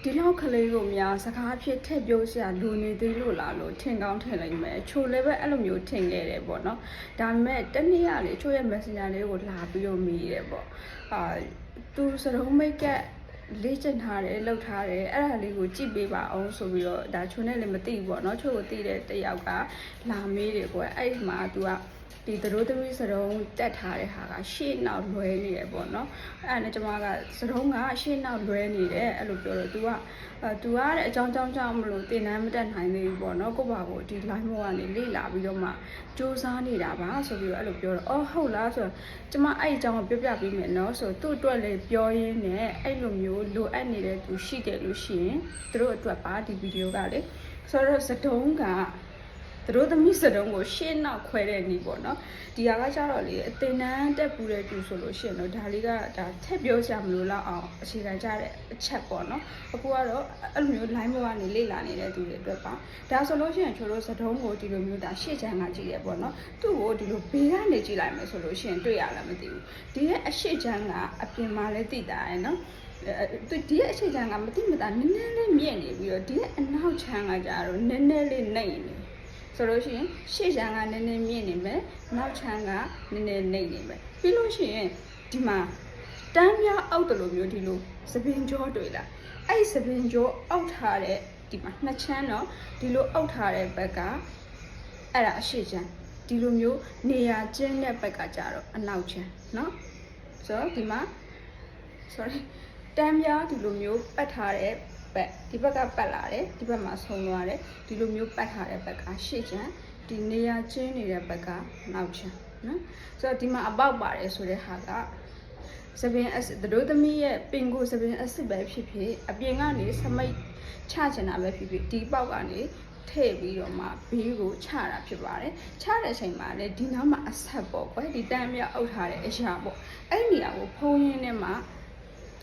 ဒီလောက်ခလေးကိုများစကားဖြစ်ထည့်ပြောစရာလူနေသေးလို့လားလို့ထင်ကောင်းထင်လိုက်မယ်ချိုလည်းပဲအဲ့လိုမျိုးထင်ခဲ့တယ်ပေါ့နော်ဒါပေမဲ့တနေ့ကလေချိုရဲ့ messenger လေးကိုလာပြီးတော့မိတယ်ပေါ့သူစရုံးမိတ်ကလေ့ကျင့်ထားတယ်လှုပ်ထားတယ်အဲ့ဒါလေးကိုကြည့်ပေးပါအောင်ဆိုပြီးတော့ဒါချိုနဲ့လည်းမသိဘူးပေါ့နော်ချိုကိုသိတဲ့တယောက်ကလာမေးတယ်ကွယ်အဲ့မှာသူကဒီသတို့သမီးစရုံးတက်ထားတဲ့ဟာကရှေ့နောက်လွဲနေတယ်ပေါ့နော်အဲ့ဒါနဲ့ကျွန်မကစရုံးကရှေ့နောက်လွဲနေတယ်အဲ့လိုပြောတော့ तू တဲ့အကြောင်းကြောင့်မလို့တင်တန်းမတက်နိုင်သေးဘူးပေါ့နော်ကိုပါကိုဒီ line မောကနေလေ့လာပြီးတော့မှစူးစမ်းနေတာပါဆိုပြီးတော့အဲ့လိုပြောတော့အော်ဟုတ်လားဆိုတော့ကျွန်မအဲ့အကြောင်းကိုပြောပြပေးမယ်နော်ဆိုသူ့အတွက်လည်းပြောရင်းနဲ့အဲ့လိုမျိုးလိုအပ်နေတဲ့သူရှိတယ်လို့ရှိရင်တို့အတွက်ပါဒီဗီဒီယိုကလေဆိုတော့စတုံးကသူတို့သမီးစတုံးကိုရှေ့နောက်ခွဲတဲ့နီးပေါ့နော်ဒီဟာကကြတော့လေအတင်တန်းတက်ပူတဲ့သူဆိုလို့ရှိရင်တော့ဒါလေးကဒါထက်ပြောစရာမလိုတော့အောင်အခြေခံကြတဲ့အချက်ပေါ့နော်အခုကတော့အဲ့လိုမျိုး line ဘောကနေလေ့လာနေတဲ့သူတွေအတွက်ပါဒါဆိုလို့ရှိရင်ချို့တို့စတုံးကိုဒီလိုမျိုးဒါရှေ့ချမ်းကကြည့်ရပေါ့နော်သူ့ကိုဒီလိုဘေးကနေကြည့်လိုက်မယ်ဆိုလို့ရှိရင်တွေ့ရလားမသိဘူးဒီရဲ့အရှေ့ချမ်းကအပြင်မှာလည်းသိတာရယ်နော်ဒီရဲ့အရှေ့ချမ်းကမသိမသာနည်းနည်းလေးမြင့်နေပြီးတော့ဒီရဲ့အနောက်ချမ်းကကြတော့နည်းနည်းလေးနှိမ့်နေဆိုလို့ရှိရင်ရှေ့ချမ်းကနည်းနည်းမြင့်နေမယ်နောက်ချမ်းကနည်းနည်းနှိမ့်နေမယ်ပြီးလို့ရှိရင်ဒီမှာတန်းများအောက်တလို့မျိုးဒီလိုသပင်ကြောတွေ့လားအဲ့သပင်ကြောအောက်ထားတဲ့ဒီမှာနှစ်ချမ်းတော့ဒီလိုအောက်ထားတဲ့ဘက်ကအဲ့ဒါအရှေ့ချမ်းဒီလိုမျိုးနေရာကျင်းတဲ့ဘက်ကကြတော့အနောက်ချမ်းเนาะဆိုတော့ဒီမှာ sorry တန်းများဒီလိုမျိုးပတ်ထားတဲ့ဘက်ဒီဘက်ကပတ်လာတယ်ဒီဘက်မှာဆုံးသွားတယ်ဒီလိုမျိုးပတ်ထားတဲ့ဘက်ကရှေ့ချမ်းဒီနေရာကျင်းနေတဲ့ဘက်ကနောက်ချမ်းနော်ဆိုတော့ဒီမှာအပေါက်ပါတယ်ဆိုတဲ့ဟာကသပင်အစစ်တို့သမီးရဲ့ပင်ကိုသပင်အစစ်ပဲဖြစ်ဖြစ်အပြင်ကနေစမိတ်ချချင်တာပဲဖြစ်ဖြစ်ဒီပေါက်ကနေထည့်ပြီးတော့မှဘေးကိုချတာဖြစ်ပါတယ်ချတဲ့အချိန်မှာလည်းဒီနောက်မှာအဆက်ပေါ့ကွယ်ဒီတန်းမြောက်အုပ်ထားတဲ့အရာပေါ့အဲ့ဒီနေရာကိုဖုံးရင်းနဲ့မှ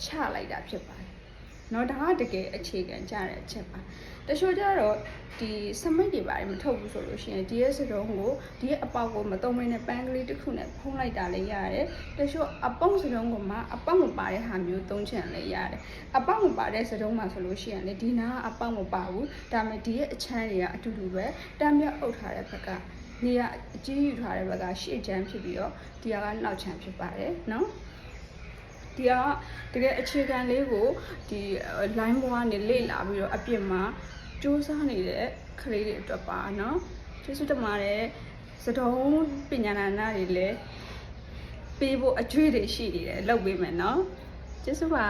ချလိုက်တာဖြစ်ပါတယ်နော်ဒါကတကယ်အခြေခံကြတဲ့အချက်ပါတချို့ကျတော့ဒီစမိတ်တွေပါတယ်မထုတ်ဘူးဆိုလို့ရှိရင်ဒီရဲ့စတုံးကိုဒီရဲ့အပေါက်ကိုမတုံးမင်းနဲ့ပန်းကလေးတစ်ခုနဲ့ဖုံးလိုက်တာလည်းရတယ်တချို့အပေါက်စတုံးကမှအပေါက်မပါတဲ့ဟာမျိုးသုံးချင်လည်းရတယ်အပေါက်မပါတဲ့စတုံးမှာဆိုလို့ရှိရင်လေဒီနာကအပေါက်မပါဘူးဒါပေမဲ့ဒီရဲ့အချမ်းတွေကအတူတူပဲတမ်းမြောက်အုပ်ထားတဲ့ဘက်ကနေရာအကြီးယူထားတဲ့ဘက်ကရှေ့ချမ်းဖြစ်ပြီးတော့ဒီဟာကနောက်ချမ်းဖြစ်ပါတယ်နော်ဒီကတကယ်အခြေခံလေးကိုဒီ line ဘောကနေလေ့လာပြီးတော့အပြစ်မှာစူးစမ်းနေတဲ့ကလေးတွေအတွက်ပါเนาะကျေးဇူးတင်ပါတယ်စတုံးပညာနာတွေလည်းပေးဖို့အကျွေးတွေရှိနေတယ်လုပ်ပေးမယ်เนาะကျေးဇူးပါ